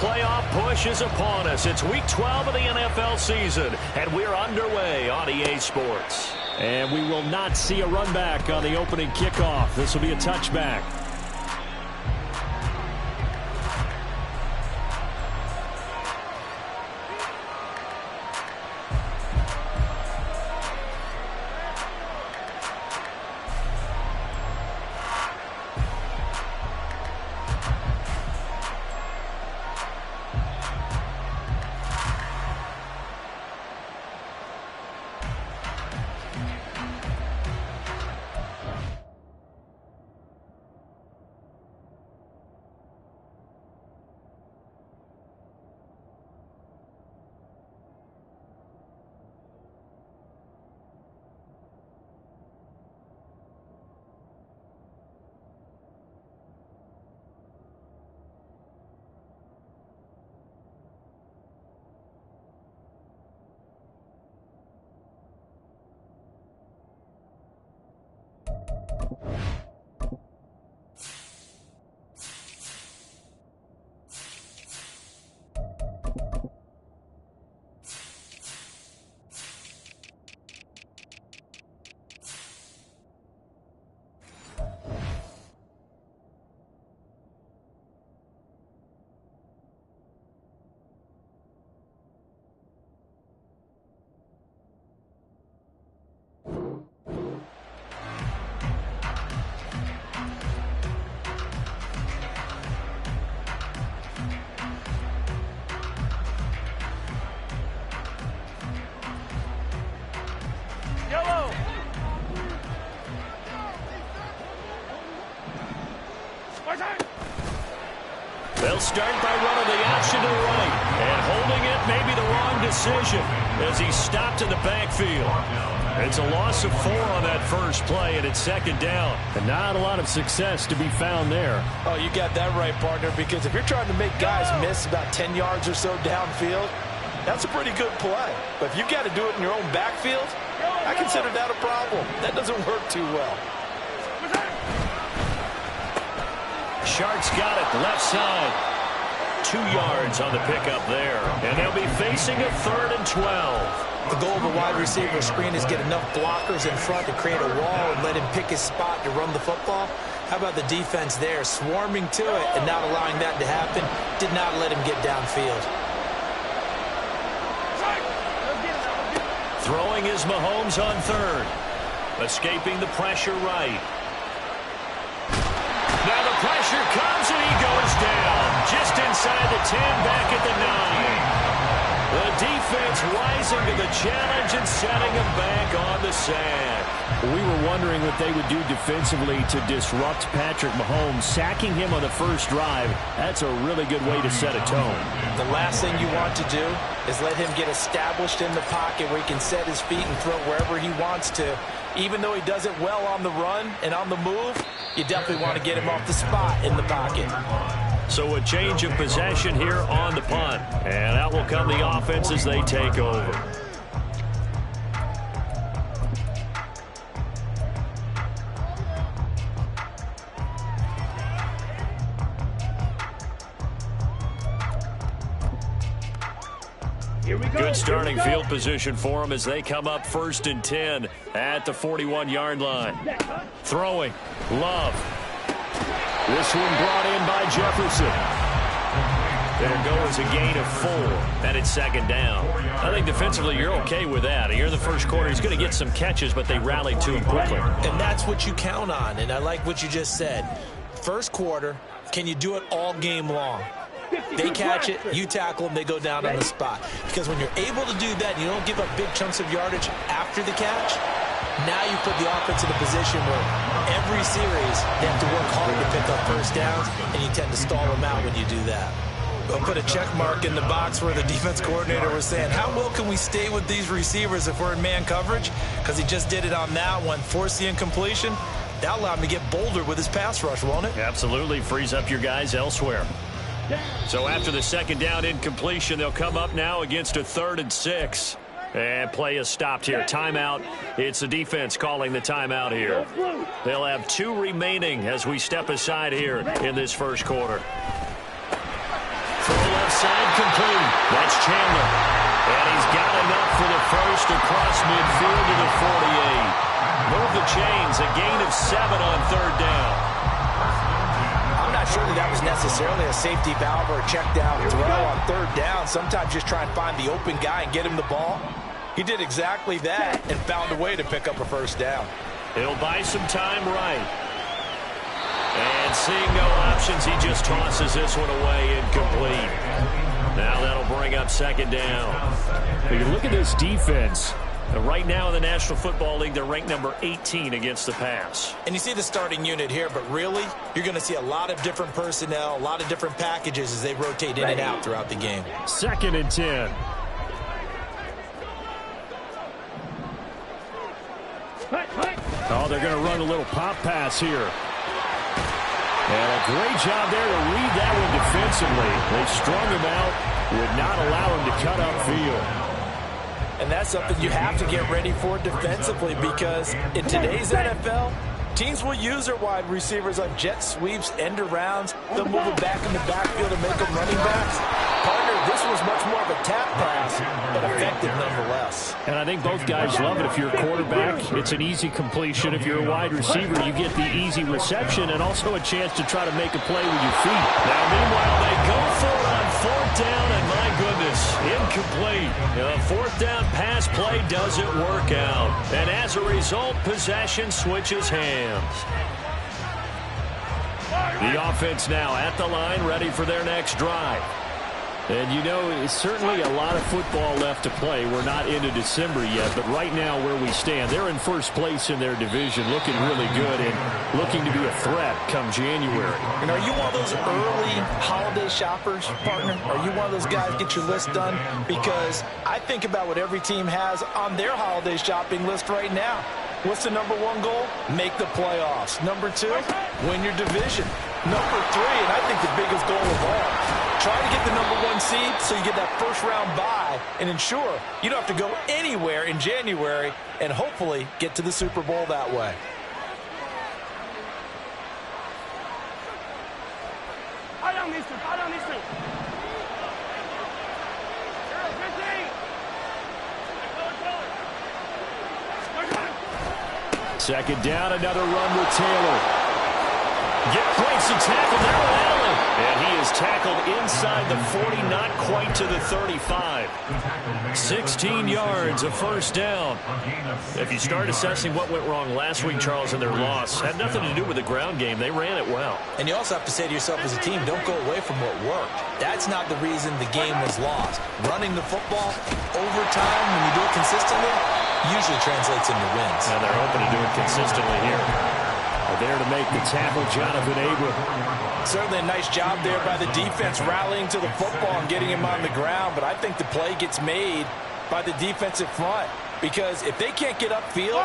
playoff push is upon us. It's Week 12 of the NFL season, and we're underway on EA Sports. And we will not see a run back on the opening kickoff. This will be a touchback. They'll start by running the option to the right. And holding it may be the wrong decision as he's stopped in the backfield. It's a loss of 4 on that first play, and it's second down. And not a lot of success to be found there. Oh, you got that right, partner, because if you're trying to make guys miss about 10 yards or so downfield, that's a pretty good play. But if you've got to do it in your own backfield, I consider that a problem. That doesn't work too well. Shark's got it, left side. 2 yards on the pickup there. And they'll be facing a 3rd and 12. The goal of a wide receiver screen is get enough blockers in front to create a wall and let him pick his spot to run the football. How about the defense there, swarming to it and not allowing that to happen? Did not let him get downfield. Throwing is Mahomes on 3rd. Escaping the pressure right. Now the pressure comes and he goes down. Just inside the 10, back at the 9. The defense rising to the challenge and setting him back on the sack. We were wondering what they would do defensively to disrupt Patrick Mahomes. Sacking him on the first drive, that's a really good way to set a tone. The last thing you want to do is let him get established in the pocket where he can set his feet and throw wherever he wants to. Even though he does it well on the run and on the move, you definitely want to get him off the spot in the pocket. So a change of possession here on the punt. And out will come the offense as they take over. Good starting field position for them as they come up 1st and 10 at the 41-yard line. Throwing. Love. This one brought in by Jefferson. There goes a gain of 4, and it's second down. I think defensively you're okay with that. Here in the first quarter, he's going to get some catches, but they rallied to him quickly. And that's what you count on, and I like what you just said. First quarter, can you do it all game long? They catch it, you tackle them, they go down on the spot. Because when you're able to do that, you don't give up big chunks of yardage after the catch, now you put the offense in a position where every series they have to work hard to pick up first downs, and you tend to stall them out when you do that. We'll put a check mark in the box where the defense coordinator was saying, how well can we stay with these receivers if we're in man coverage? Because he just did it on that one, forced the incompletion. That'll allow him to get bolder with his pass rush, won't it? Absolutely, frees up your guys elsewhere. So after the second down incompletion, they'll come up now against a 3rd and 6. And play is stopped here. Timeout. It's the defense calling the timeout here. They'll have 2 remaining as we step aside here in this first quarter. From the left inside, complete. That's Chandler. And he's got enough for the first across midfield to the 48. Move the chains, a gain of 7 on third down. I'm not sure that was necessarily a safety valve or a check down throw on third down. Sometimes just try and find the open guy and get him the ball. He did exactly that and found a way to pick up a first down. He'll buy some time right. And seeing no options, he just tosses this one away, incomplete. Now that'll bring up second down. But you look at this defense. Right now in the National Football League, they're ranked number 18 against the pass. And you see the starting unit here, but really, you're going to see a lot of different personnel, a lot of different packages as they rotate in and out throughout the game. 2nd and 10. Oh, they're going to run a little pop pass here. And a great job there to read that one defensively. They strung him out, would not allow him to cut upfield. And that's something you have to get ready for defensively, because in today's NFL, teams will use their wide receivers on jet sweeps, end arounds. They'll move them back in the backfield and make them running backs. Partner, this was much more of a tap pass, but effective nonetheless. And I think both guys love it. If you're a quarterback, it's an easy completion. If you're a wide receiver, you get the easy reception and also a chance to try to make a play with your feet. Now, meanwhile, they go for it on fourth down, and my goodness, incomplete. The fourth down pass play doesn't work out. And as a result, possession switches hands. The offense now at the line, ready for their next drive. And, you know, it's certainly a lot of football left to play. We're not into December yet, but right now where we stand, they're in first place in their division, looking really good and looking to be a threat come January. And are you one of those early holiday shoppers, partner? Are you one of those guys get your list done? Because I think about what every team has on their holiday shopping list right now. What's the number one goal? Make the playoffs. Number 2, win your division. Number 3, and I think the biggest goal of all, try to get the number 1 seed so you get that first round bye and ensure you don't have to go anywhere in January and hopefully get to the Super Bowl that way. Second down, another run with Taylor. Breaks the tackle there with Allen. And he is tackled inside the 40, not quite to the 35. 16 yards, a first down. If you start assessing what went wrong last week, Charles, in their loss, had nothing to do with the ground game. They ran it well. And you also have to say to yourself as a team, don't go away from what worked. That's not the reason the game was lost. Running the football over time, when you do it consistently, usually translates into wins. And they're hoping to do it consistently here. There to make the tackle, Jonathan Abram. Certainly a nice job there by the defense, rallying to the football and getting him on the ground. But I think the play gets made by the defensive front, because if they can't get upfield,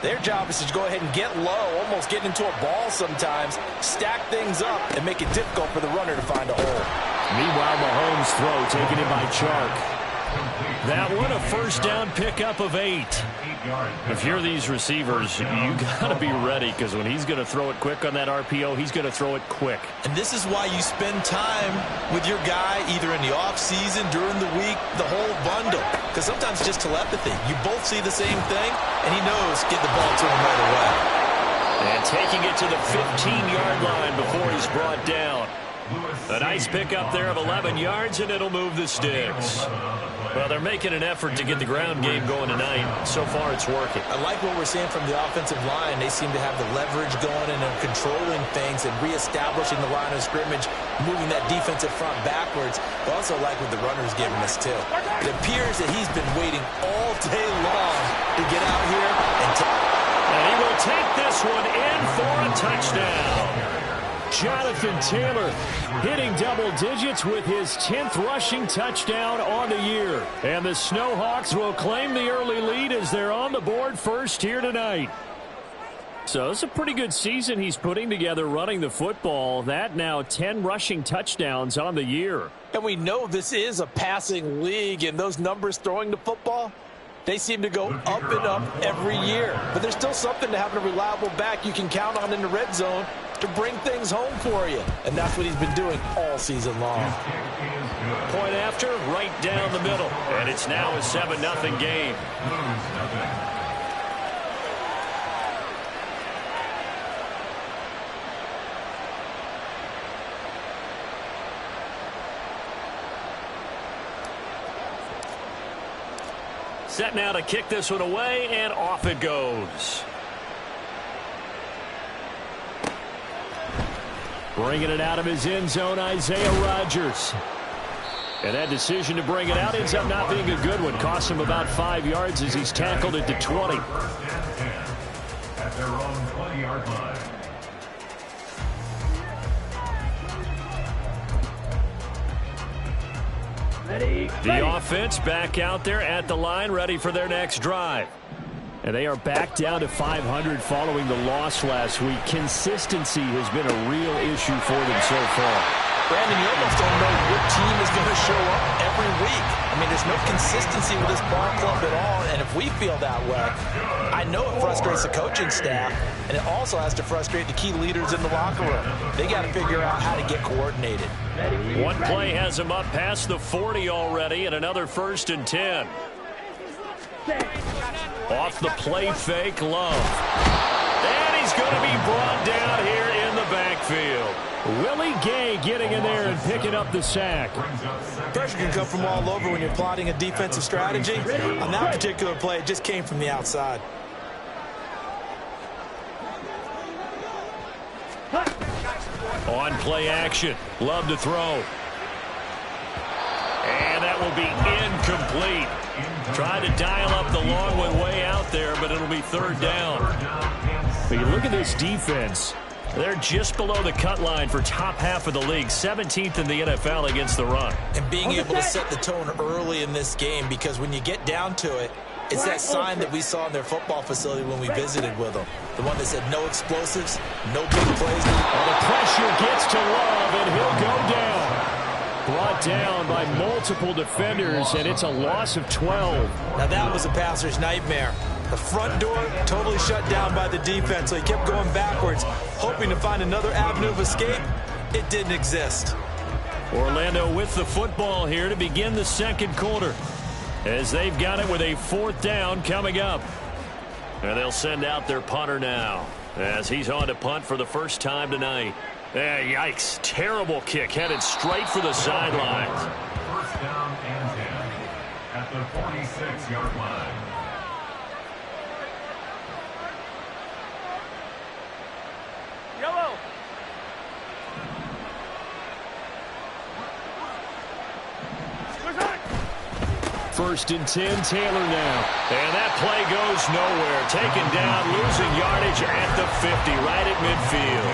their job is to go ahead and get low, almost get into a ball sometimes, stack things up, and make it difficult for the runner to find a hole. Meanwhile, Mahomes' throw taken in by Chark. That one, a first down pickup of 8. If you're these receivers, you got to be ready, because when he's going to throw it quick on that RPO, he's going to throw it quick. And this is why you spend time with your guy either in the offseason, during the week, the whole bundle. Because sometimes it's just telepathy. You both see the same thing, and he knows get the ball to him right away. And taking it to the 15-yard line before he's brought down. A nice pickup there of 11 yards, and it'll move the sticks. Well, they're making an effort to get the ground game going tonight. So far, it's working. I like what we're seeing from the offensive line. They seem to have the leverage going and are controlling things and reestablishing the line of scrimmage, moving that defensive front backwards. But also like what the runner's giving us, too. It appears that he's been waiting all day long to get out here and he will take this one in for a touchdown. Jonathan Taylor hitting double digits with his 10th rushing touchdown on the year. And the Snowhawks will claim the early lead as they're on the board first here tonight. So it's a pretty good season he's putting together running the football. That now 10 rushing touchdowns on the year. And we know this is a passing league, and those numbers throwing the football, they seem to go up and up every year. But there's still something to having a reliable back you can count on in the red zone to bring things home for you. And that's what he's been doing all season long. Point after, right down the middle. And it's now a 7-0 game. Set now to kick this one away, and off it goes. Bringing it out of his end zone, Isaiah Rodgers. And that decision to bring it out ends up not being a good one. Costs him about 5 yards as he's tackled at the 20. At their own 20-yard line. The offense back out there at the line, ready for their next drive. And they are back down to 500 following the loss last week. Consistency has been a real issue for them so far. Brandon, you almost don't know what team is going to show up every week. I mean, there's no consistency with this ball club at all, and if we feel that way, I know it frustrates the coaching staff, and it also has to frustrate the key leaders in the locker room. They got to figure out how to get coordinated. One play has him up past the 40 already, and another 1st and 10. Off the play fake, Love. And he's going to be brought down here in the backfield. Willie Gay getting in there and picking up the sack. Pressure can come from all over when you're plotting a defensive strategy. On that particular play, it just came from the outside. On play action, Love to throw. And that will be incomplete. Tried to dial up the long one way out there, but it'll be 3rd down. But you look at this defense. They're just below the cut line for top half of the league, 17th in the NFL against the run. And being able to set the tone early in this game, because when you get down to it, it's that sign that we saw in their football facility when we visited with them. The one that said no explosives, no big plays. Well, the pressure gets to Love, and he'll go down. Brought down by multiple defenders, and it's a loss of 12. Now that was a passer's nightmare. The front door totally shut down by the defense, so he kept going backwards, hoping to find another avenue of escape. It didn't exist. Orlando with the football here to begin the 2nd quarter, as they've got it with a 4th down coming up. And they'll send out their punter now, as he's on to punt for the first time tonight. Yikes, terrible kick, headed straight for the sidelines. 1st down and 10 at the 46-yard line. Yellow. 1st and 10, Taylor now. And that play goes nowhere. Taken down, losing yardage at the 50, right at midfield.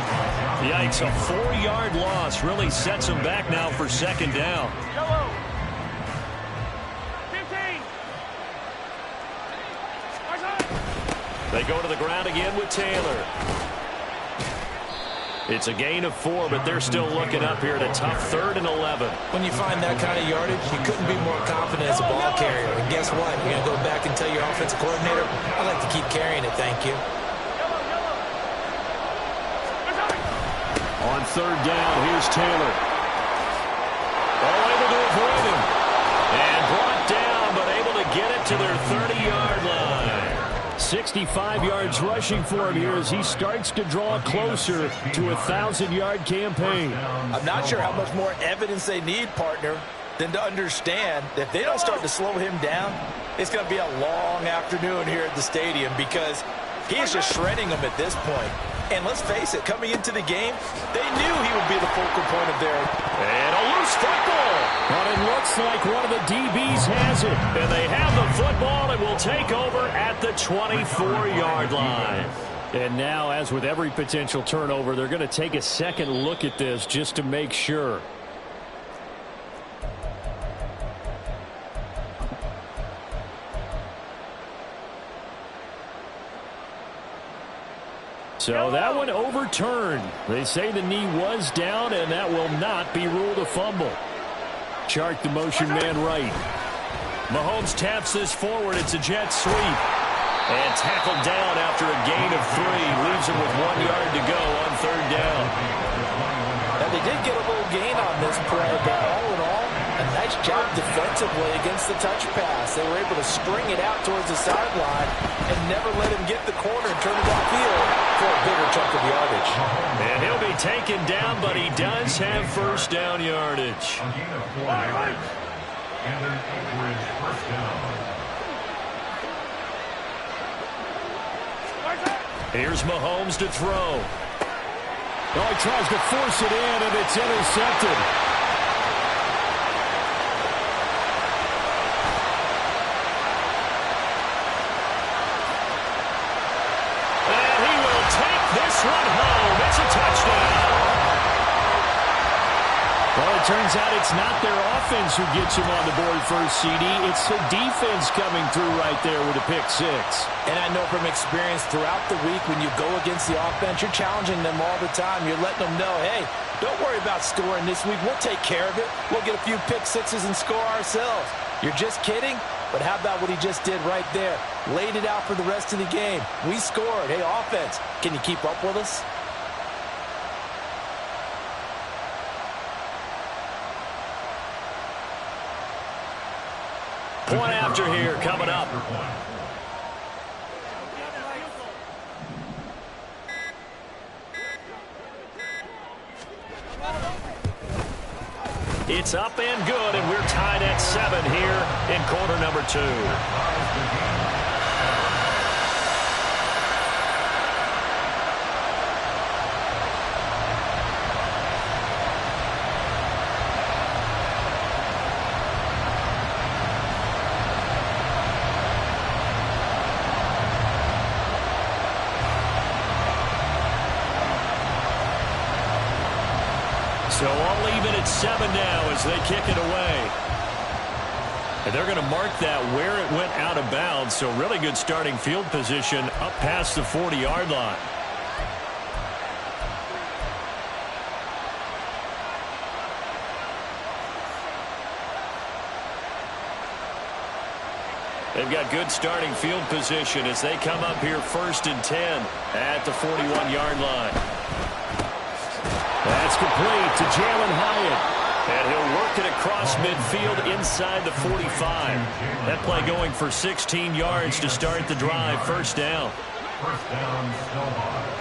Yikes, a 4-yard loss really sets him back now for 2nd down. Yellow. 15. They go to the ground again with Taylor. It's a gain of 4, but they're still looking up here at a tough 3rd and 11. When you find that kind of yardage, you couldn't be more confident as a ball carrier. And guess what? You're going to go back and tell your offensive coordinator, I'd like to keep carrying it, thank you. On 3rd down, here's Taylor. All able to avoid him. And brought down, but able to get it to their 30-yard line. 65 yards rushing for him here as he starts to draw closer to a 1,000-yard campaign. I'm not sure how much more evidence they need, partner, than to understand that if they don't start to slow him down, it's going to be a long afternoon here at the stadium, because he is just shredding them at this point. And let's face it, coming into the game, they knew he would be the focal point of their... And a loose football. But it looks like one of the DBs has it. And they have the football and will take over at the 24-yard line. And now, as with every potential turnover, they're going to take a second look at this just to make sure. So that one overturned. They say the knee was down, and that will not be ruled a fumble. Chark the motion man right. Mahomes taps this forward. It's a jet sweep. And tackled down after a gain of 3. Leaves him with 1 yard to go on 3rd down. Now, they did get a little gain on this play, but all in all, a nice job defensively against the touch pass. They were able to string it out towards the sideline and never let him get the corner and turn it downfield for a bigger chunk of yardage. And he'll be taken down, but he does have first down yardage. A gain of 4 yards. And an Anchorage first down. Here's Mahomes to throw. Oh, he tries to force it in, and it's intercepted. And he will take this one home. It's a touchdown. Well, it turns out it's not their offense who gets him on the board first, CD. It's the defense coming through right there with a pick six. And I know from experience throughout the week when you go against the offense, you're challenging them all the time. You're letting them know, hey, don't worry about scoring this week. We'll take care of it. We'll get a few pick sixes and score ourselves. You're just kidding? But how about what he just did right there? Laid it out for the rest of the game. We scored. Hey, offense, can you keep up with us? Point after here coming up. It's up and good, and we're tied at 7 here in quarter number 2. So all even at 7 now as they kick it away. And they're going to mark that where it went out of bounds. So really good starting field position up past the 40-yard line. They've got good starting field position as they come up here 1st and 10 at the 41-yard line. That's complete to Jalen Hyatt. And he'll work it across midfield inside the 45. That play going for 16 yards to start the drive. First down. First down, Snowhawks.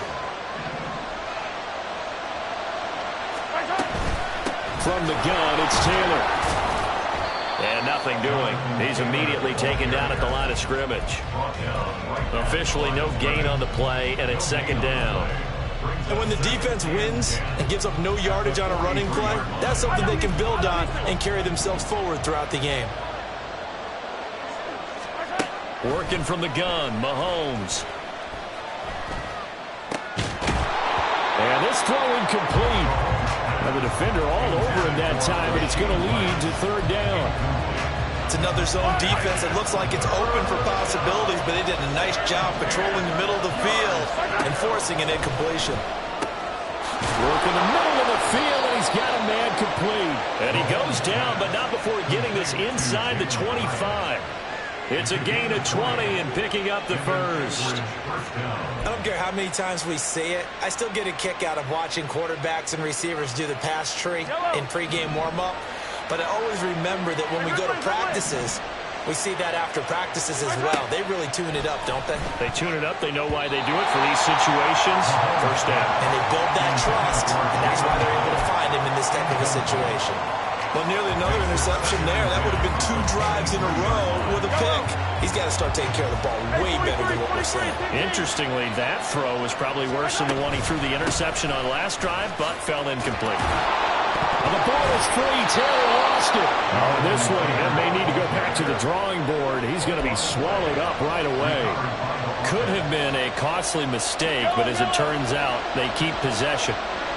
From the gun, it's Taylor. And nothing doing. He's immediately taken down at the line of scrimmage. Officially no gain on the play, and it's 2nd down. And when the defense wins and gives up no yardage on a running play, that's something they can build on and carry themselves forward throughout the game. Working from the gun, Mahomes. And this throw incomplete. And the defender all over him that time, but it's going to lead to 3rd down. It's another zone defense. It looks like it's open for possibilities, but they did a nice job patrolling the middle of the field and forcing an incompletion. Working the middle of the field, and he's got a man complete. And he goes down, but not before getting this inside the 25. It's a gain of 20 and picking up the first. I don't care how many times we say it. I still get a kick out of watching quarterbacks and receivers do the pass tree in pregame warm-up. But I always remember that when we go to practices, we see that after practices as well. They really tune it up, don't they? They tune it up. They know why they do it for these situations. First down. And they build that trust, and that's why they're able to find him in this type of a situation. Well, nearly another interception there. That would have been 2 drives in a row with a pick. He's got to start taking care of the ball way better than what we're saying. Interestingly, that throw was probably worse than the one he threw the interception on last drive, but fell incomplete. And the ball is free. Taylor lost it. Oh, this one may need to go back to the drawing board. He's going to be swallowed up right away. Could have been a costly mistake, but as it turns out, they keep possession.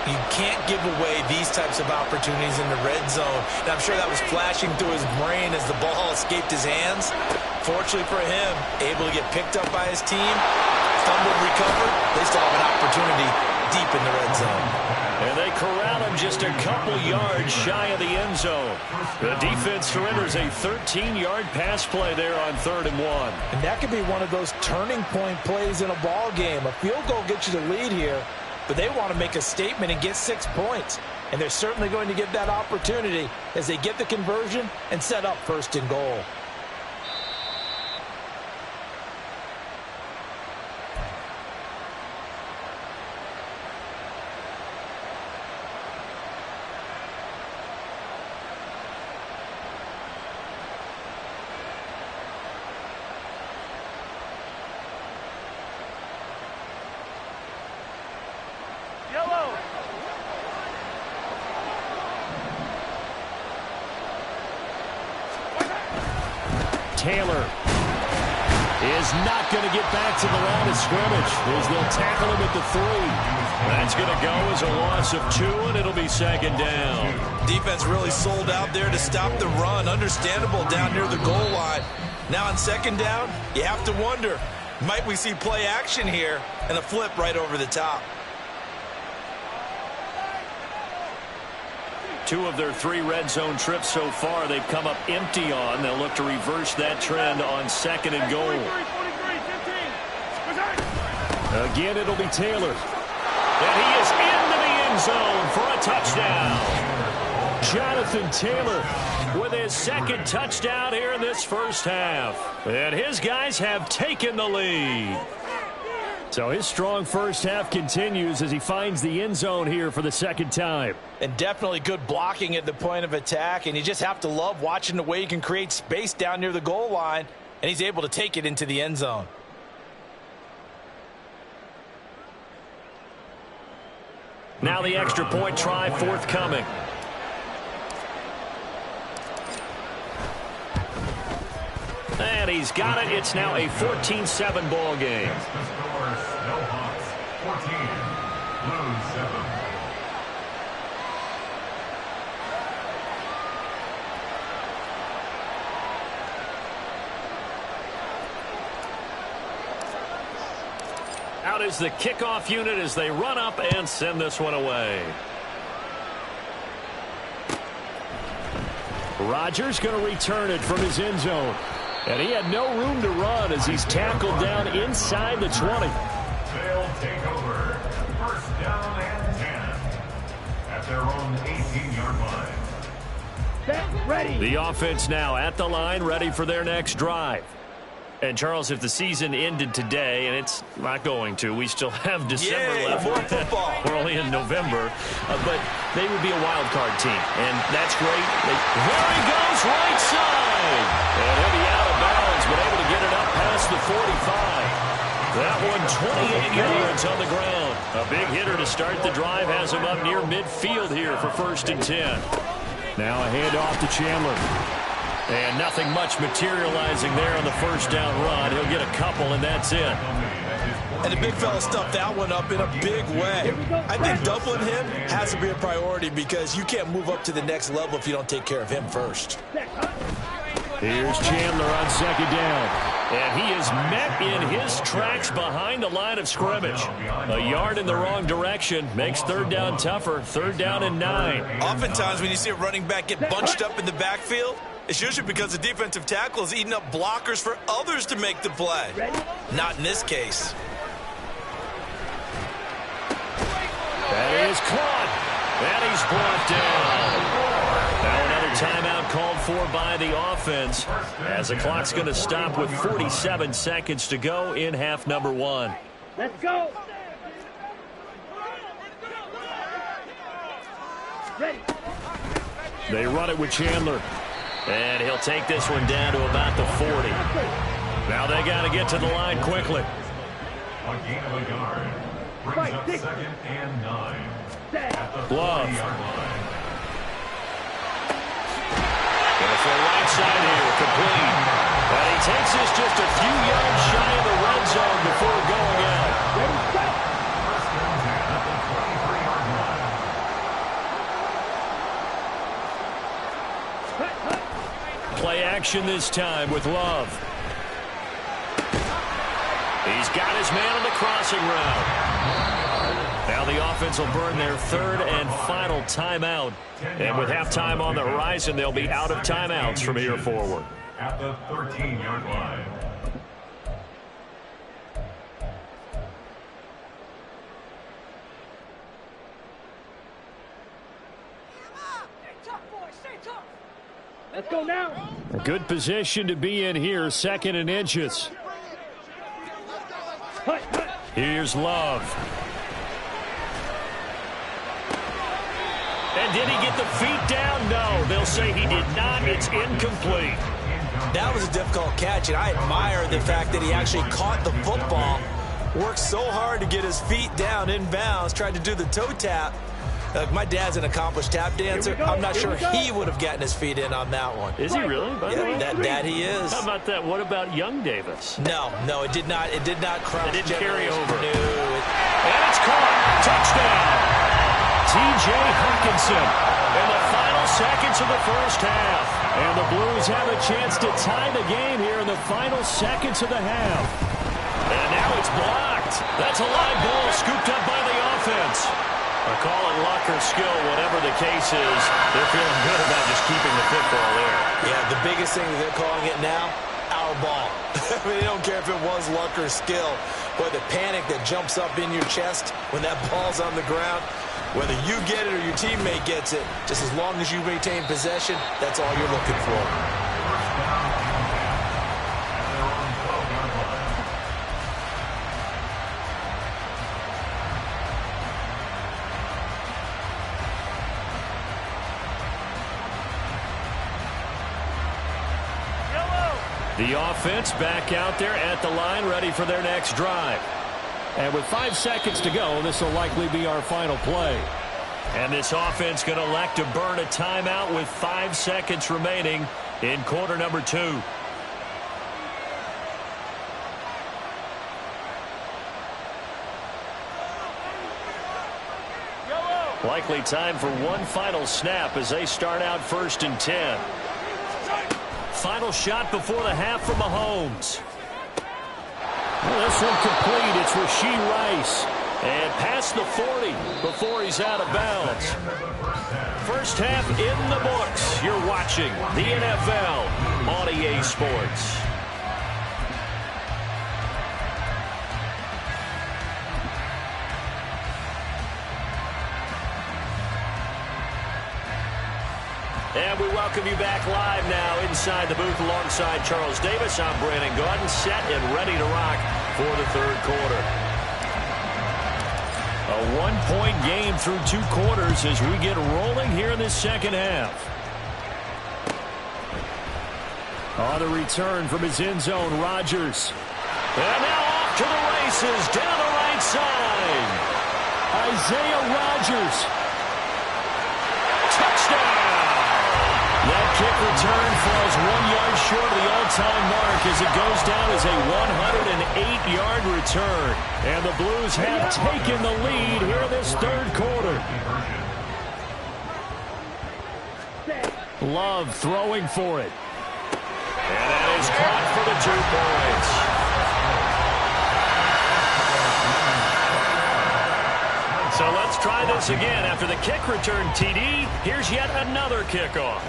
You can't give away these types of opportunities in the red zone. And I'm sure that was flashing through his brain as the ball escaped his hands. Fortunately for him, able to get picked up by his team, fumbled, recovered. They still have an opportunity deep in the red zone. And they corral him just a couple yards shy of the end zone. The defense surrenders a 13-yard pass play there on 3rd and 1. And that could be one of those turning point plays in a ball game. A field goal gets you the lead here. but they want to make a statement and get 6 points. And they're certainly going to give that opportunity as they get the conversion and set up first and goal. Taylor is not going to get back to the line of scrimmage as they'll tackle him at the 3. That's going to go as a loss of 2, and it'll be second down. Defense really sold out there to stop the run. Understandable down near the goal line. Now on second down, you have to wonder, might we see play action here and a flip right over the top? 2 of their 3 red zone trips so far they've come up empty on. They'll look to reverse that trend on second and goal. Again, it'll be Taylor. And he is into the end zone for a touchdown. Jonathan Taylor With his second touchdown here in this first half. And his guys have taken the lead. So his strong first half continues as he finds the end zone here for the second time. And definitely good blocking at the point of attack. And you just have to love watching the way he can create space down near the goal line. And he's able to take it into the end zone. Now the extra point try forthcoming. And he's got it. It's now a 14-7 ball game. Out is the kickoff unit as they run up and send this one away. Rodgers going to return it from his end zone. And he had no room to run as he's tackled down inside the 20. They'll take over. First down and 10 at their own 18-yard line. Get ready. The offense now at the line, ready for their next drive. And, Charles, if the season ended today, and it's not going to, we still have December left. More football. We're only in November. But they would be a wild card team, and that's great. There he goes, right side. And he'll be out of bounds, but able to get it up past the 45. That one 28 yards on the ground. A big hitter to start the drive has him up near midfield here for 1st and 10. Now a handoff to Chandler. And nothing much materializing there on the first down run. He'll get a couple, and that's it. And the big fella stuffed that one up in a big way. I think doubling him has to be a priority because you can't move up to the next level if you don't take care of him first. Here's Chandler on second down. And he is met in his tracks behind the line of scrimmage. A yard in the wrong direction makes 3rd down tougher. 3rd down and 9. Oftentimes when you see a running back get bunched up in the backfield, it's usually because the defensive tackle is eating up blockers for others to make the play. Not in this case. That is caught. And he's brought down. Now another timeout called for by the offense as the clock's going to stop with 47 seconds to go in half number 1. Let's go. Ready. They run it with Chandler. And he'll take this one down to about the 40. Now they got to get to the line quickly. A gain of a yard brings up 2nd and 9 at the 40-yard line. Going for a right side here, complete. And he takes this just a few yards shy of the red zone before going out. First and 10 at the 23-yard line. Play action this time with Love. He's got his man on the crossing route. Now the offense will burn their 3rd and final timeout. And with halftime on the horizon, they'll be out of timeouts from here forward. At the 13-yard line. Let's go now. A good position to be in here, 2nd and inches. Here's Love. And did he get the feet down? No, they'll say he did not. It's incomplete. That was a difficult catch, and I admire the fact that he actually caught the football, worked so hard to get his feet down inbounds, tried to do the toe tap. My dad's an accomplished tap dancer. I'm not sure he would have gotten his feet in on that one. Is he really? Yeah, that he is. How about that? What about young Davis? No, it did not. It did not cross. It didn't carry over. No. And it's caught. Touchdown. T.J. Hawkinson in the final seconds of the first half. And the Blues have a chance to tie the game here in the final seconds of the half. And now it's blocked. That's a live ball scooped up by the offense. I call it luck or skill, whatever the case is. They're feeling good about just keeping the football there. Yeah, the biggest thing that they're calling it now, our ball. I mean, they don't care if it was luck or skill. Boy, the panic that jumps up in your chest when that ball's on the ground, whether you get it or your teammate gets it, just as long as you retain possession, that's all you're looking for. The offense back out there at the line, ready for their next drive. And with 5 seconds to go, this will likely be our final play. And this offense going to elect to burn a timeout with 5 seconds remaining in quarter number 2. Likely time for one final snap as they start out 1st and 10. Final shot before the half from Mahomes. Well, this one complete. It's Rashee Rice. And past the 40 before he's out of bounds. First half in the books. You're watching the NFL on EA Sports. And we welcome you back live now inside the booth alongside Charles Davis. I'm Brandon Gaudin, set and ready to rock for the 3rd quarter. A 1-point game through 2 quarters as we get rolling here in this 2nd half. On the return from his end zone, Rodgers. And now off to the races down the right side. Isaiah Rodgers. Touchdown. That kick return falls 1 yard short of the all-time mark as it goes down as a 108-yard return. And the Blues have taken the lead here in this 3rd quarter. Love throwing for it. And that is caught for the 2 points. So let's try this again. After the kick return TD, here's yet another kickoff.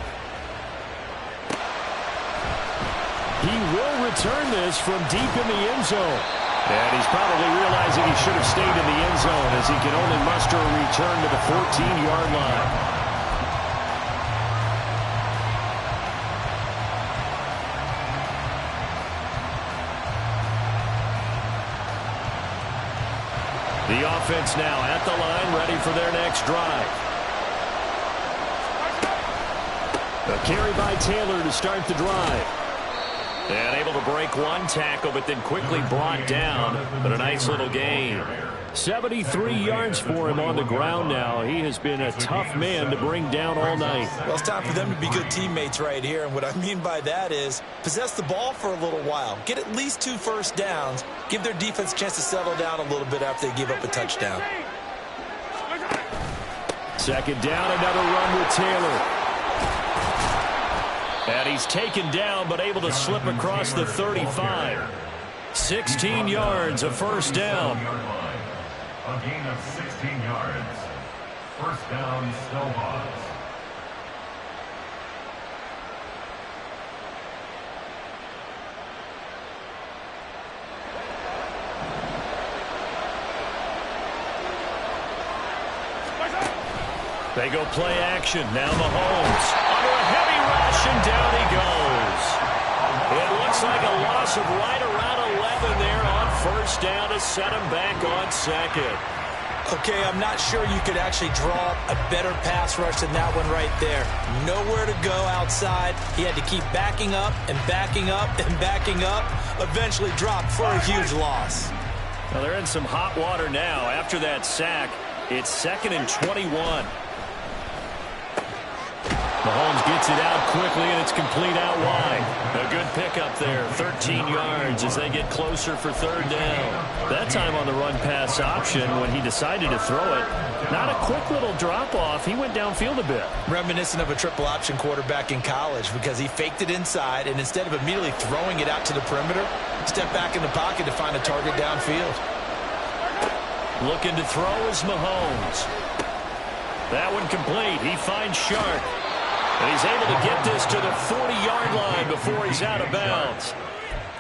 He will return this from deep in the end zone. And he's probably realizing he should have stayed in the end zone as he can only muster a return to the 14-yard line. The offense now at the line, ready for their next drive. A carry by Taylor to start the drive. And able to break one tackle, but then quickly brought down. But a nice little gain. 73 yards for him on the ground now. He has been a tough man to bring down all night. Well, it's time for them to be good teammates right here. And what I mean by that is possess the ball for a little while. Get at least 2 first downs. Give their defense a chance to settle down a little bit after they give up a touchdown. 2nd down, another run with Taylor. And he's taken down, but able to slip across the 35. 16 yards, a first down. A gain of 16 yards. First down, Snowhogs. They go play action. Now Mahomes under a heavy rush, and down he goes. It looks like a loss of right around 11 there on first down to set him back on second. Okay, I'm not sure you could actually draw a better pass rush than that one right there. Nowhere to go outside. He had to keep backing up and backing up and backing up. Eventually dropped for a huge loss. Well, they're in some hot water now. After that sack, it's 2nd and 21. Mahomes gets it out quickly, and it's complete out wide. A good pickup there, 13 yards as they get closer for third down. That time on the run-pass option when he decided to throw it. Not a quick little drop-off. He went downfield a bit. Reminiscent of a triple option quarterback in college because he faked it inside, and instead of immediately throwing it out to the perimeter, stepped back in the pocket to find a target downfield. Looking to throw is Mahomes. That one complete. He finds Sharp. And he's able to get this to the 40-yard line before he's out of bounds.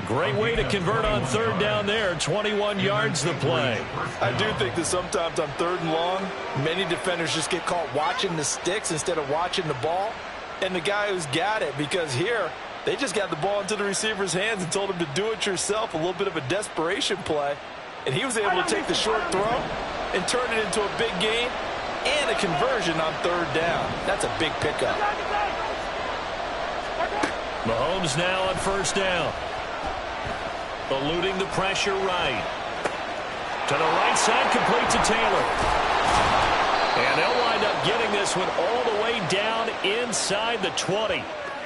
Great way to convert on third down there. 21 yards the play. I do think that sometimes on 3rd and long, many defenders just get caught watching the sticks instead of watching the ball. And the guy who's got it, because here, they just got the ball into the receiver's hands and told him to do it yourself, a little bit of a desperation play. And he was able to take the short throw and turn it into a big gain and a conversion on 3rd down. That's a big pickup. Mahomes now on first down. Eluding the pressure right. To the right side, complete to Taylor. And they'll wind up getting this one all the way down inside the 20.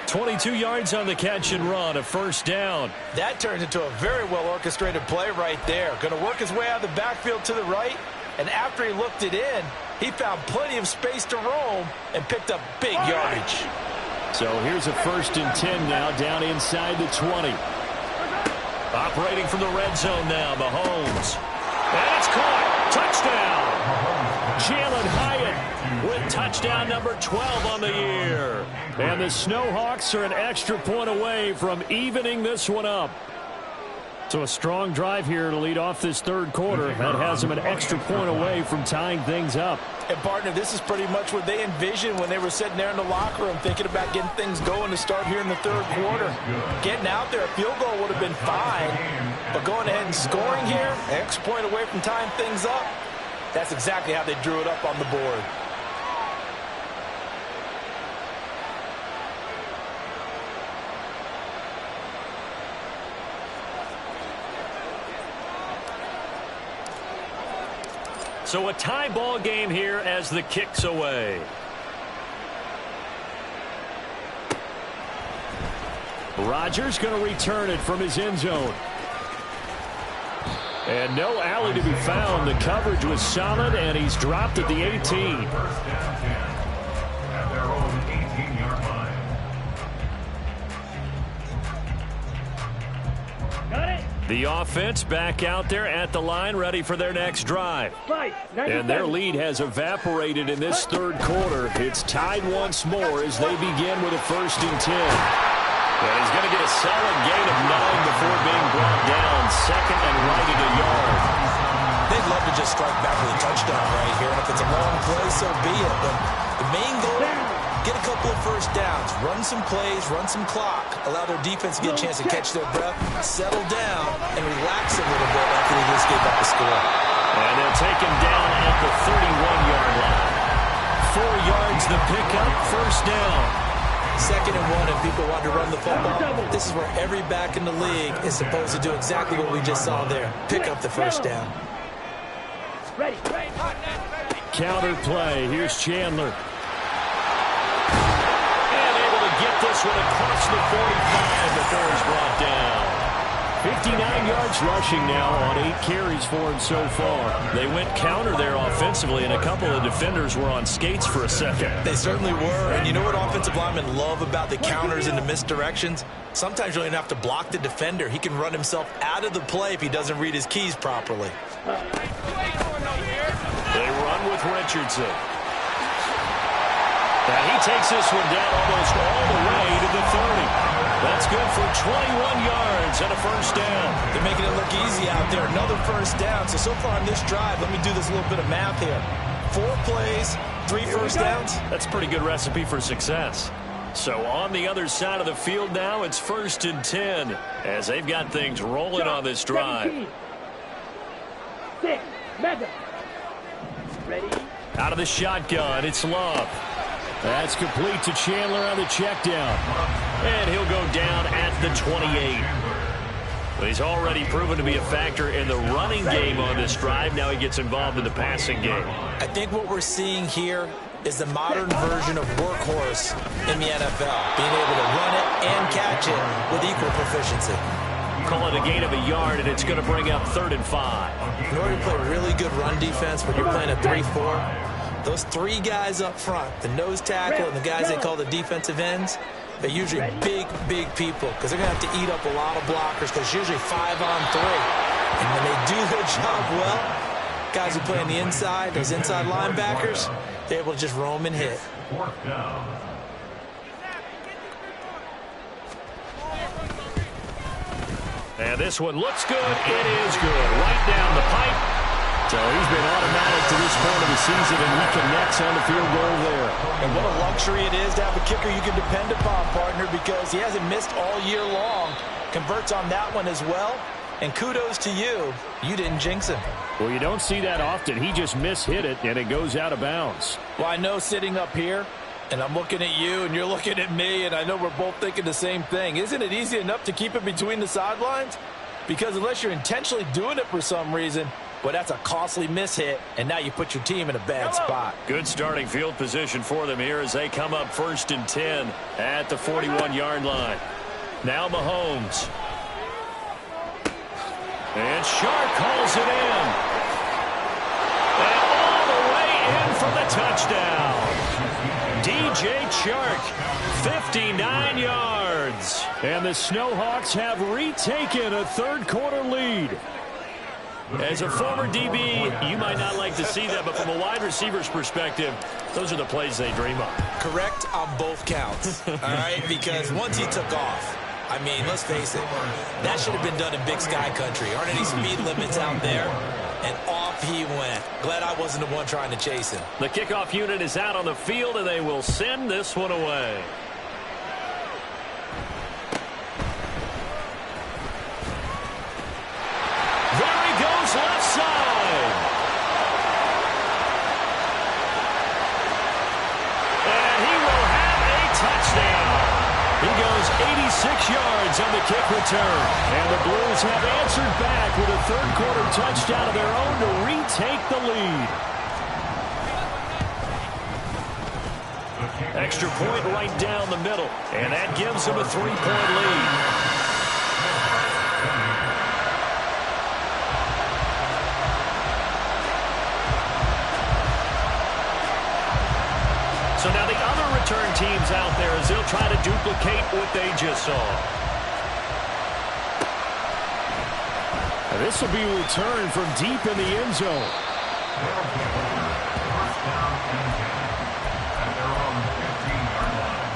22 yards on the catch and run, a first down. That turns into a very well-orchestrated play right there. Going to work his way out of the backfield to the right, and after he looked it in, he found plenty of space to roam and picked up big yardage. So here's a 1st and 10 now, down inside the 20. Operating from the red zone now, Mahomes. And it's caught. Touchdown. Jalen Hyatt with touchdown number 12 on the year. And the Snowhawks are an extra point away from evening this one up. So a strong drive here to lead off this third quarter. That has them an extra point away from tying things up. And, partner, this is pretty much what they envisioned when they were sitting there in the locker room thinking about getting things going to start here in the third quarter. Getting out there, a field goal would have been fine. But going ahead and scoring here, an extra point away from tying things up, that's exactly how they drew it up on the board. So a tie ball game here as the kick's away. Rodgers going to return it from his end zone. And no alley to be found. The coverage was solid, and he's dropped at the 18. First down 10 at their own 18-yard line. Got it. The offense back out there at the line, ready for their next drive. And their lead has evaporated in this third quarter. It's tied once more as they begin with a 1st and 10. And he's going to get a solid gain of 9 before being brought down. 2nd and right at a yard. They'd love to just strike back with a touchdown right here. And if it's a long play, so be it. But the main goal, get a couple of first downs, run some plays, run some clock, allow their defense to get a chance to catch their breath, settle down, and relax a little bit after they just gave up the score. And they'll take him down at the 31-yard line. 4 yards the pickup, first down. 2nd and 1, and people want to run the football. This is where every back in the league is supposed to do exactly what we just saw there. Pick up the first down. Ready. Counter play. Here's Chandler. And able to get this one across the 45 before he's brought down. 59 yards rushing now on 8 carries for him so far. They went counter there offensively, and a couple of defenders were on skates for a second. They certainly were, and you know what offensive linemen love about the counters and the misdirections? Sometimes you don't even have to block the defender. He can run himself out of the play if he doesn't read his keys properly. They run with Richardson. And he takes this one down almost all the way to the 30. That's good for 21 yards and a first down. They're making it look easy out there. Another first down. So far on this drive, let me do this little bit of math here. 4 plays, 3 first downs. That's a pretty good recipe for success. So on the other side of the field now, it's 1st and 10 as they've got things rolling on this drive. 6, Mega. Ready? Out of the shotgun, it's Love. That's complete to Chandler on the check down. And he'll go down at the 28. But he's already proven to be a factor in the running game on this drive. Now he gets involved in the passing game. I think what we're seeing here is the modern version of workhorse in the NFL, being able to run it and catch it with equal proficiency. Call it a gain of a yard, and it's going to bring up 3rd and 5. In order to play really good run defense when you're playing a 3-4, those 3 guys up front, the nose tackle and the guys they call the defensive ends, they're usually big, big people because they're going to have to eat up a lot of blockers because it's usually 5 on 3. And when they do their job well, guys who play on the inside, those inside linebackers, they're able to just roam and hit. 4th down. And this one looks good. It is good. Right down the pipe. So he's been automatic to this point of the season, and he connects on the field goal there. And what a luxury it is to have a kicker you can depend upon, partner, because he hasn't missed all year long. Converts on that one as well. And kudos to you. You didn't jinx him. Well, you don't see that often. He just mishit it, and it goes out of bounds. Well, I know sitting up here, and I'm looking at you, and you're looking at me, and I know we're both thinking the same thing. Isn't it easy enough to keep it between the sidelines? Because unless you're intentionally doing it for some reason, well, that's a costly mishit, and now you put your team in a bad spot. Good starting field position for them here as they come up 1st and 10 at the 41-yard line. Now Mahomes. And Shark calls it in. And all the way in for the touchdown. DJ Chark, 59 yards. And the Snowhawks have retaken a third-quarter lead. As a former DB, you might not like to see that, but from a wide receiver's perspective, those are the plays they dream of. Correct on both counts, all right? Because once he took off, I mean, let's face it, that should have been done in Big Sky Country. Aren't any speed limits out there? And off he went. Glad I wasn't the one trying to chase him. The kickoff unit is out on the field, and they will send this one away. There he goes, left side. And he will have a touchdown. He goes 86 yards on the kick return. And the Blues have answered back with a third-quarter touchdown of their own to retake the lead. Extra point right down the middle, and that gives them a 3-point lead. So now the other return teams out there as they'll try to duplicate what they just saw. And this will be returned from deep in the end zone. First down and 10 at their own 15-yard line.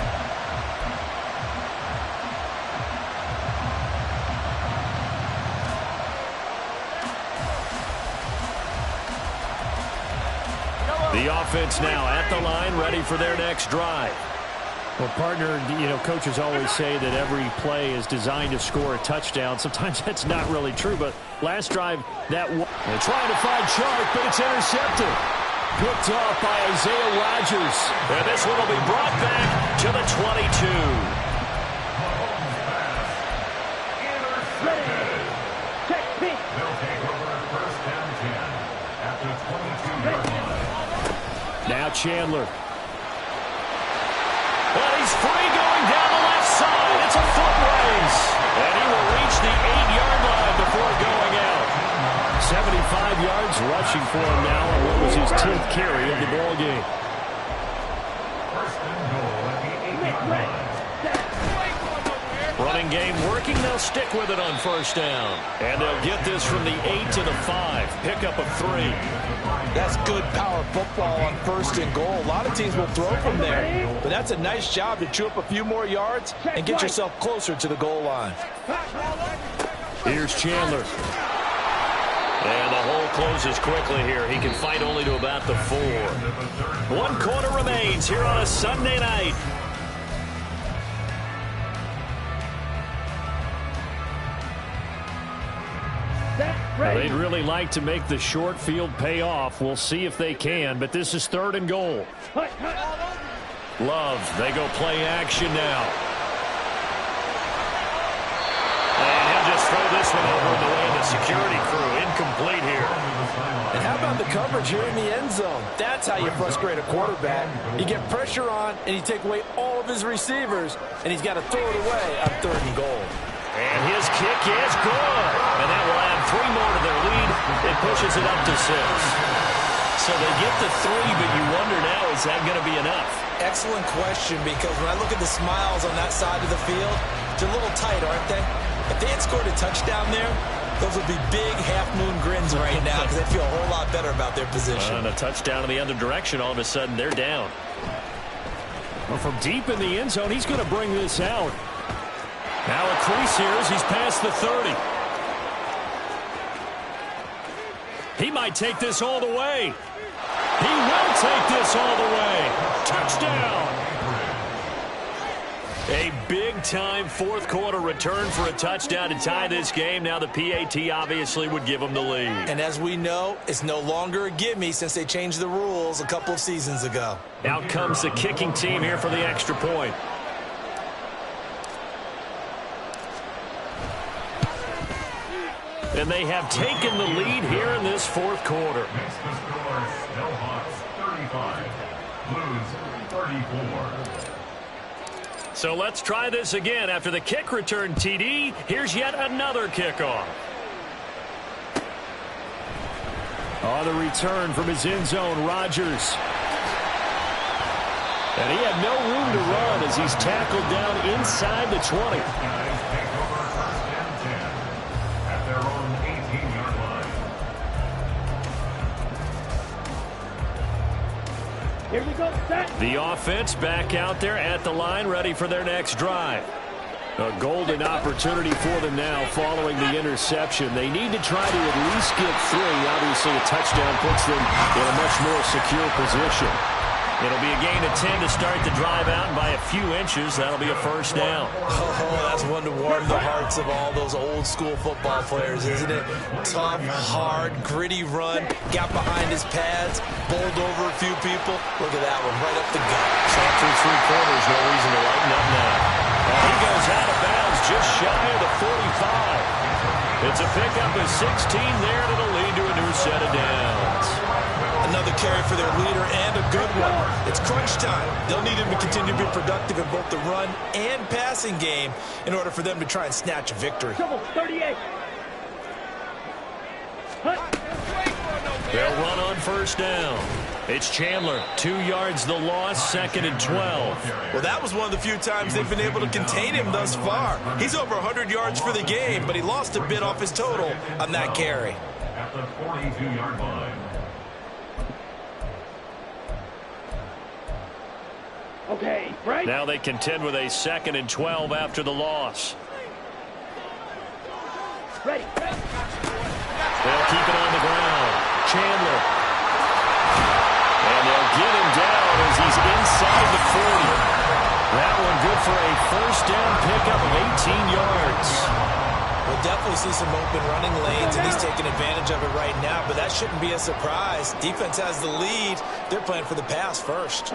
The offense now at the line, ready for their next drive. Well, partner, you know, coaches always say that every play is designed to score a touchdown. Sometimes that's not really true, but last drive, they're trying to find Chark, but it's intercepted. Picked off by Isaiah Rodgers. And this one will be brought back to the 22. Now Chandler. Well, he's free going down the left side. It's a foot race. And he will reach the 8-yard line before going out. 75 yards rushing for him now on what was his 10th carry of the ball game. First and goal at the 8-yard line. Running game working. They'll stick with it on first down. And they'll get this from the 8 to the 5. Pickup of 3. That's good power football on first and goal. A lot of teams will throw from there, but that's a nice job to chew up a few more yards and get yourself closer to the goal line. Here's Chandler. And the hole closes quickly here. He can fight only to about the 4. 1 quarter remains here on a Sunday night. Now, they'd really like to make the short field pay off. We'll see if they can, but this is 3rd and goal. Love, they go play action now. And he'll just throw this one over in the way of the security crew. Incomplete here. And how about the coverage here in the end zone? That's how you frustrate a quarterback. You get pressure on, and you take away all of his receivers, and he's got to throw it away on 3rd and goal. And his kick is good. And that will add 3 more to their lead. It pushes it up to 6. So they get the 3, but you wonder now, is that going to be enough? Excellent question, because when I look at the smiles on that side of the field, they're a little tight, aren't they? If they had scored a touchdown there, those would be big half-moon grins right now because they'd feel a whole lot better about their position. And a touchdown in the other direction, all of a sudden they're down. Well, from deep in the end zone, he's going to bring this out. Now a crease here as he's past the 30. He might take this all the way. He will take this all the way. Touchdown. A big-time fourth-quarter return for a touchdown to tie this game. Now the PAT obviously would give them the lead. And as we know, it's no longer a gimme since they changed the rules a couple of seasons ago. Out comes the kicking team here for the extra point. And they have taken the lead here in this fourth quarter. Makes the score Snowhawks 35, Blues 34. So let's try this again. After the kick return TD, here's yet another kickoff. On the return from his end zone, Rodgers. And he had no room to run as he's tackled down inside the 20. Guys take over 1st and 10 at their own 18-yard line. Here we go, set. The offense back out there at the line, ready for their next drive. A golden opportunity for them now following the interception. They need to try to at least get 3. Obviously, a touchdown puts them in a much more secure position. It'll be a gain of 10 to start the drive out, and by a few inches, that'll be a first down. Oh, that's one to warm the hearts of all those old-school football players, isn't it? Tough, hard, gritty run, got behind his pads, bowled over a few people. Look at that one, right up the gut. Shot through 3 quarters, no reason to lighten up now. And he goes out of bounds just shy of the 45. It's a pickup of 16 there that'll lead to a new set of downs. Another carry for their leader and a good one. It's crunch time. They'll need him to continue to be productive in both the run and passing game in order for them to try and snatch a victory. 38. They'll run on first down. It's Chandler. 2 yards the loss, 2nd and 12. Well, that was one of the few times they've been able to contain him thus far. He's over 100 yards for the game, but he lost a bit off his total on that carry. At the 42-yard line. Okay, right. Now they contend with a 2nd and 12 after the loss. Ready. They'll keep it on the ground. Chandler. And they'll get him down as he's inside the 40. That one good for a first down pickup of 18 yards. We'll definitely see some open running lanes, and he's taking advantage of it right now, but that shouldn't be a surprise. Defense has the lead. They're playing for the pass first.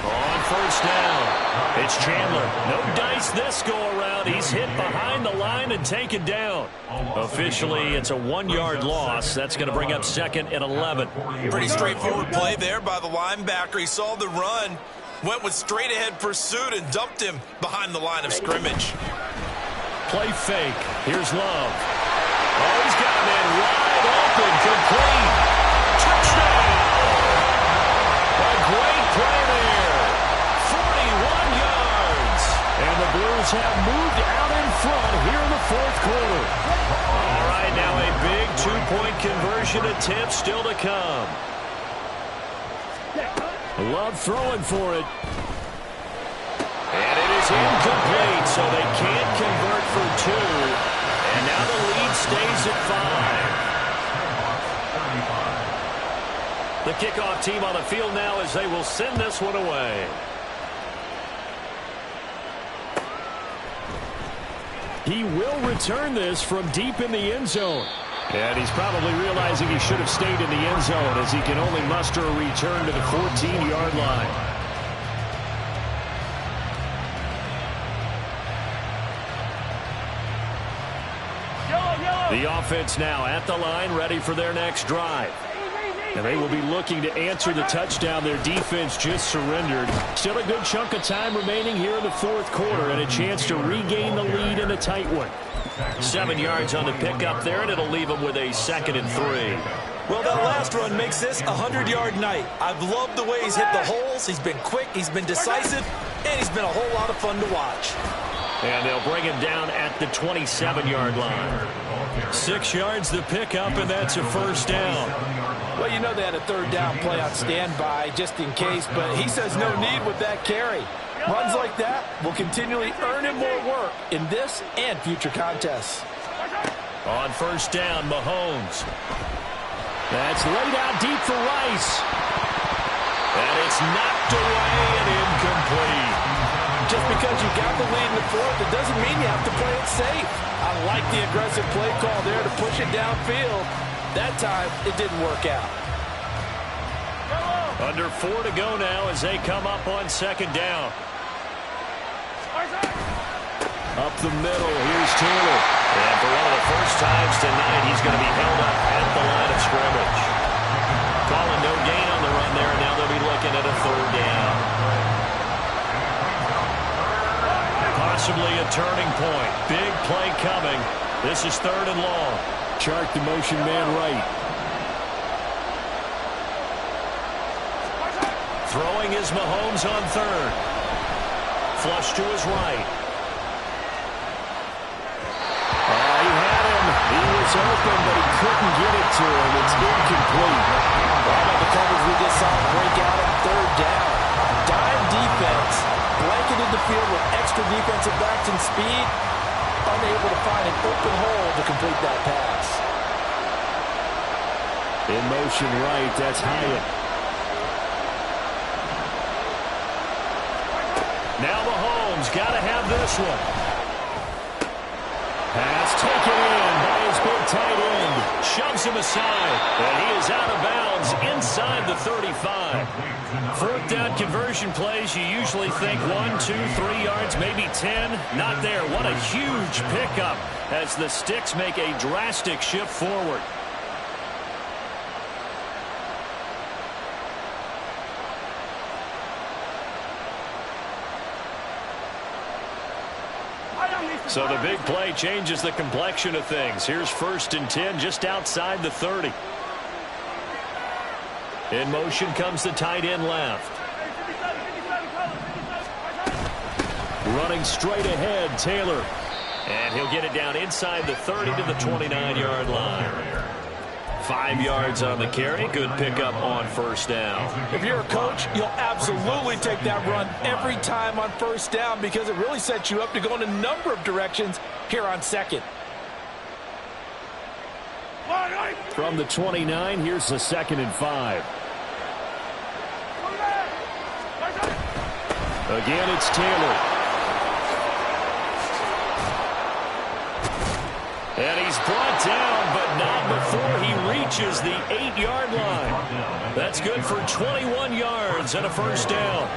On first down, it's Chandler. No dice this go-around. He's hit behind the line and taken down. Officially, it's a 1-yard loss. That's going to bring up 2nd and 11. Pretty straightforward play there by the linebacker. He saw the run, went with straight-ahead pursuit, and dumped him behind the line of scrimmage. Play fake. Here's Love. Oh, he's got a man wide open, complete. Touchdown! A great play there. 41 yards. And the Blues have moved out in front here in the fourth quarter. All right, now a big 2-point conversion attempt still to come. Love throwing for it. And it is incomplete, so they can't convert for 2. And now the lead stays at 5. The kickoff team on the field now as they will send this one away. He will return this from deep in the end zone. And he's probably realizing he should have stayed in the end zone as he can only muster a return to the 14-yard line. The offense now at the line, ready for their next drive. And they will be looking to answer the touchdown their defense just surrendered. Still a good chunk of time remaining here in the fourth quarter and a chance to regain the lead in a tight one. 7 yards on the pickup there, and it'll leave them with a 2nd and 3. Well, that last run makes this a 100-yard night. I've loved the way he's hit the holes. He's been quick, he's been decisive, and he's been a whole lot of fun to watch. And they'll bring him down at the 27-yard line. 6 yards the pickup, and that's a first down. Well, you know they had a third down play on standby just in case, but he says no need with that carry. Runs like that will continually earn him more work in this and future contests. On first down, Mahomes. That's laid out deep for Rice. And it's knocked away and incomplete. Just because you got the lead in the fourth, it doesn't mean you have to play it safe. I like the aggressive play call there to push it downfield. That time, it didn't work out. Under 4 to go now as they come up on second down. Up the middle, here's Taylor. And for one of the first times tonight, he's going to be held up at the line of scrimmage. Calling no gain on the run there, and now they'll be looking at a third down. Possibly a turning point. Big play coming. This is 3rd and long. Chart the motion man right. Throwing is Mahomes on 3rd. Flush to his right. He had him. He was open, but he couldn't get it to him. It's incomplete. How about the coverage we just saw break out on 3rd down? Dime defense, blanketed the field with extra defensive backs and speed, unable to find an open hole to complete that pass. In motion right, that's Hyatt. Now Mahomes got to have this one. Pass taken in by his big tight end. Shoves him aside, and he is out of bounds inside the 35. 4th down conversion plays, you usually think 1, 2, 3 yards, maybe 10. Not there. What a huge pickup as the Sticks make a drastic shift forward. So the big play changes the complexion of things. Here's 1st and 10 just outside the 30. In motion comes the tight end left. Running straight ahead, Taylor. And he'll get it down inside the 30 to the 29-yard line. 5 yards on the carry. Good pickup on first down. If you're a coach, you'll absolutely take that run every time on first down because it really sets you up to go in a number of directions here on second. From the 29, here's the 2nd and 5. Again, it's Taylor. And he's brought down, but not before he reaches the 8-yard line. That's good for 21 yards and a first down.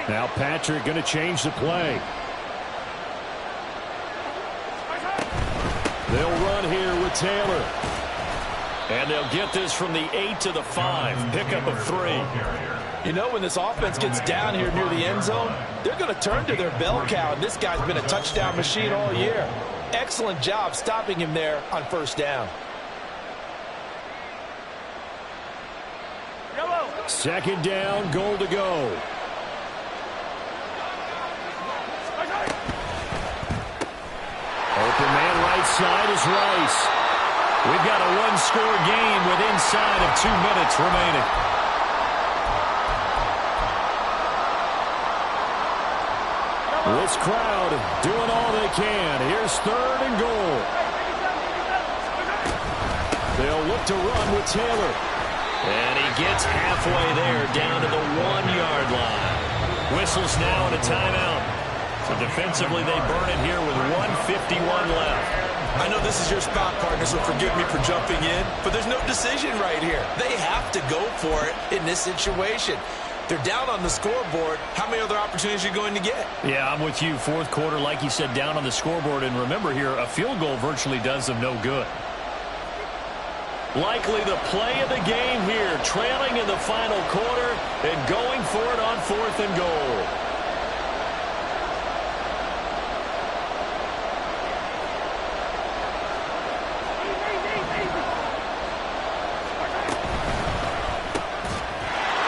Now Patrick going to change the play. They'll run here with Taylor. And they'll get this from the 8 to the 5. Pickup of 3. You know, when this offense gets down here near the end zone, they're going to turn to their bell cow, and this guy's been a touchdown machine all year. Excellent job stopping him there on first down. 2nd down, goal to go. Open man right side is Rice. We've got a one-score game with inside of 2 minutes remaining. This crowd doing all they can. Here's 3rd and goal. They'll look to run with Taylor. And he gets halfway there, down to the 1-yard line. Whistles now and a timeout. So defensively, they burn it here with 1:51 left. I know this is your spot, partner, so forgive me for jumping in, but there's no decision right here. They have to go for it in this situation. They're down on the scoreboard. How many other opportunities are you going to get? Yeah, I'm with you. 4th quarter, like you said, down on the scoreboard. And remember here, a field goal virtually does them no good. Likely the play of the game here, trailing in the final quarter and going for it on 4th and goal.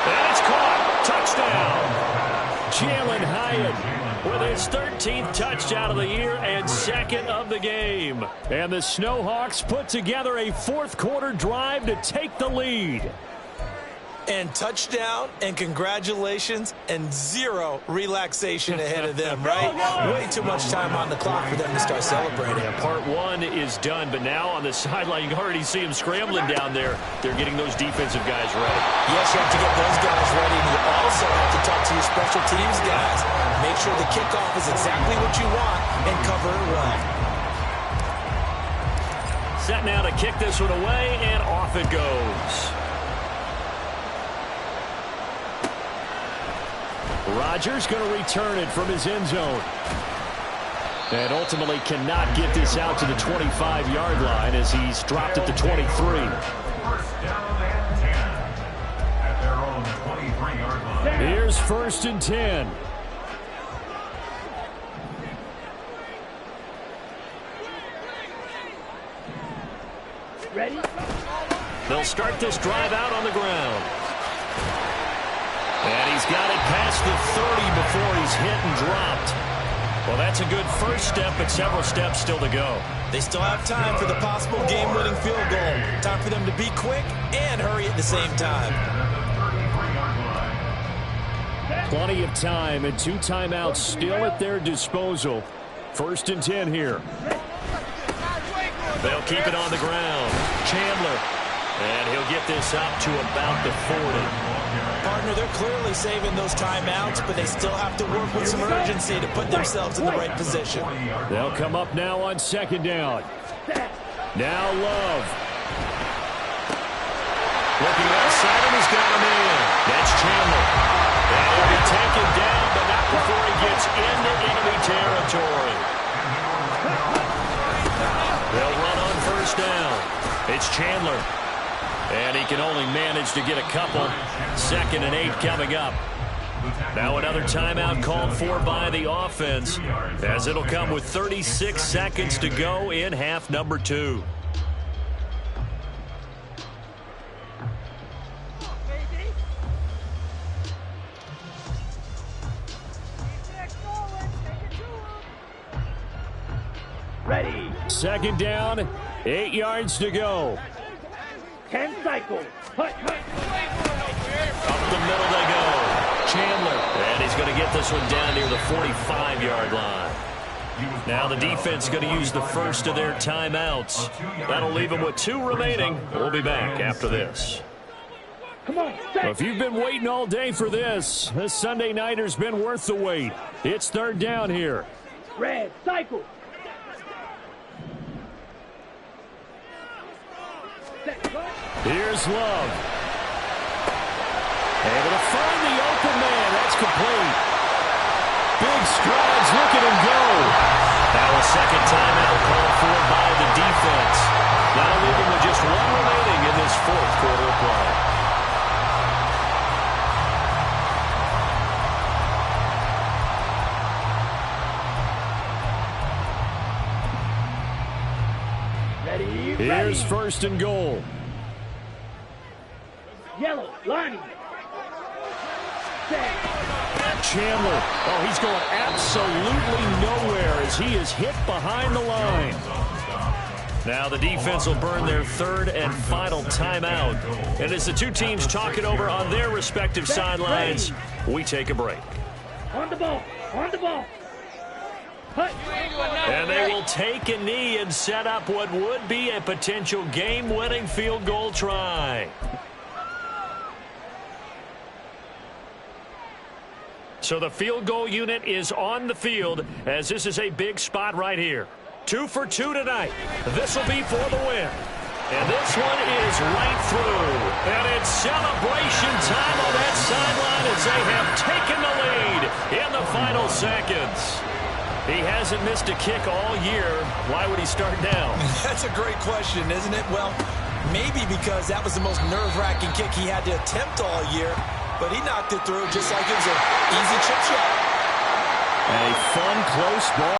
And it's caught. Touchdown. Jalen Hyatt with his 13th touchdown of the year and 2nd of the game. And the Snowhawks put together a 4th quarter drive to take the lead. And touchdown, and congratulations, and 0 relaxation ahead of them, right? Way too much time on the clock for them to start celebrating. Yeah, part 1 is done, but now on the sideline, you can already see them scrambling down there. They're getting those defensive guys ready. Yes, you have to get those guys ready, and you also have to talk to your special teams guys. Make sure the kickoff is exactly what you want and cover it well. Set now to kick this one away, and off it goes. Rodgers going to return it from his end zone. And ultimately cannot get this out to the 25-yard line as he's dropped at the 23. First down and 10 at their own 23-yard line. Here's 1st and 10. Ready? They'll start this drive out on the ground. And he's got it past the 30 before he's hit and dropped. Well, that's a good first step, but several steps still to go. They still have time for the possible game-winning field goal. Time for them to be quick and hurry at the same time. Plenty of time and 2 timeouts still at their disposal. 1st and 10 here. They'll keep it on the ground. Chandler. And he'll get this up to about the 40. Partner, they're clearly saving those timeouts, but they still have to work with some urgency to put themselves in the right position. They'll come up now on 2nd down. Now Love. Looking outside him, he's got him in. That's Chandler. And he'll be taken down, but not before he gets into enemy territory. They'll run on 1st down. It's Chandler. And he can only manage to get a couple. 2nd and 8 coming up. Now another timeout called for by the offense, as it'll come with 36 seconds to go in half number 2. Ready. 2nd down, 8 yards to go. 10 cycles. Hut. Up the middle they go. Chandler. And he's going to get this one down near the 45-yard line. Now the defense is going to use the first of their timeouts. That'll leave them with 2 remaining. We'll be back after this. Come on. Well, if you've been waiting all day for this Sunday nighter's been worth the wait. It's 3rd down here. Red. Cycle. Here's Love. Able to find the open man. That's complete. Big strides. Look at him go. Now a second timeout called for by the defense. That'll leave them with just 1 remaining in this 4th quarter of play. Here's 1st and goal. Yellow. Line. Chandler. Oh, he's going absolutely nowhere as he is hit behind the line. Now the defense will burn their 3rd and final timeout. And as the 2 teams talk it over on their respective sidelines, we take a break. On the ball. On the ball. Hut. And they will take a knee and set up what would be a potential game-winning field goal try. So the field goal unit is on the field as this is a big spot right here. 2 for 2 tonight. This will be for the win. And this one is right through. And it's celebration time on that sideline as they have taken the lead in the final seconds. He hasn't missed a kick all year. Why would he start down? That's a great question, isn't it? Well, maybe because that was the most nerve-wracking kick he had to attempt all year. But he knocked it through just like it was an easy chip shot. A fun, close ball.